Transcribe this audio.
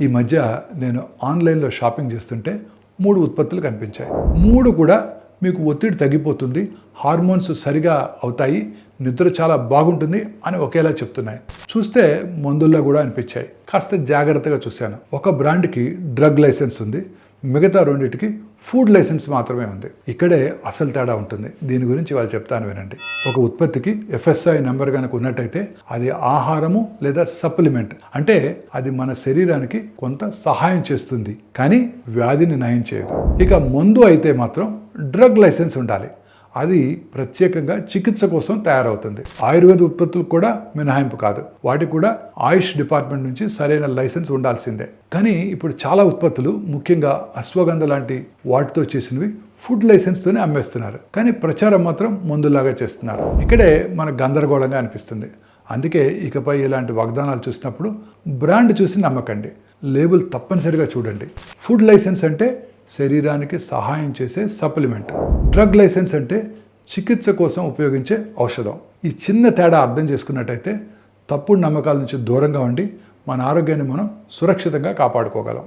ఈ మధ్య నేను ఆన్లైన్లో షాపింగ్ చేస్తుంటే 3 ఉత్పత్తులు కనిపించాయి. 3 కూడా మీకు ఒత్తిడి తగ్గిపోతుంది, హార్మోన్స్ సరిగా అవుతాయి, నిద్ర చాలా బాగుంటుంది అని ఒకేలా చెప్తున్నాయి. చూస్తే మందుల్లో కూడా అనిపించాయి. కాస్త జాగ్రత్తగా చూశాను. ఒక బ్రాండ్కి డ్రగ్ లైసెన్స్ ఉంది, మిగతా రెండింటికి ఫుడ్ లైసెన్స్ మాత్రమే ఉంది. ఇక్కడే అసలు తేడా ఉంటుంది. దీని గురించి వాళ్ళు చెప్తాను వినండి. ఒక ఉత్పత్తికి FSI నెంబర్ కనుక ఉన్నట్టయితే అది ఆహారము లేదా సప్లిమెంట్, అంటే అది మన శరీరానికి కొంత సహాయం చేస్తుంది కానీ వ్యాధిని నయం చేయదు. ఇక మందు అయితే మాత్రం డ్రగ్ లైసెన్స్ ఉండాలి. అది ప్రత్యేకంగా చికిత్స కోసం తయారవుతుంది. ఆయుర్వేద ఉత్పత్తులకు కూడా మినహాయింపు కాదు. వాటికి కూడా ఆయుష్ డిపార్ట్మెంట్ నుంచి సరైన లైసెన్స్ ఉండాల్సిందే. కానీ ఇప్పుడు చాలా ఉత్పత్తులు, ముఖ్యంగా అశ్వగంధ లాంటి వాటితో చేసినవి ఫుడ్ లైసెన్స్తోనే అమ్మేస్తున్నారు. కానీ ప్రచారం మాత్రం మందులాగా చేస్తున్నారు. ఇక్కడే మనకు గందరగోళంగా అనిపిస్తుంది. అందుకే ఇకపై ఇలాంటి వాగ్దానాలు చూసినప్పుడు బ్రాండ్ చూసి నమ్మకండి, లేబుల్ తప్పనిసరిగా చూడండి. ఫుడ్ లైసెన్స్ అంటే శరీరానికి సహాయం చేసే సప్లిమెంట్, డ్రగ్ లైసెన్స్ అంటే చికిత్స కోసం ఉపయోగించే ఔషధం. ఈ చిన్న తేడా అర్థం చేసుకున్నట్టయితే తప్పుడు నమ్మకాల నుంచి దూరంగా ఉండి మన ఆరోగ్యాన్ని మనం సురక్షితంగా కాపాడుకోగలం.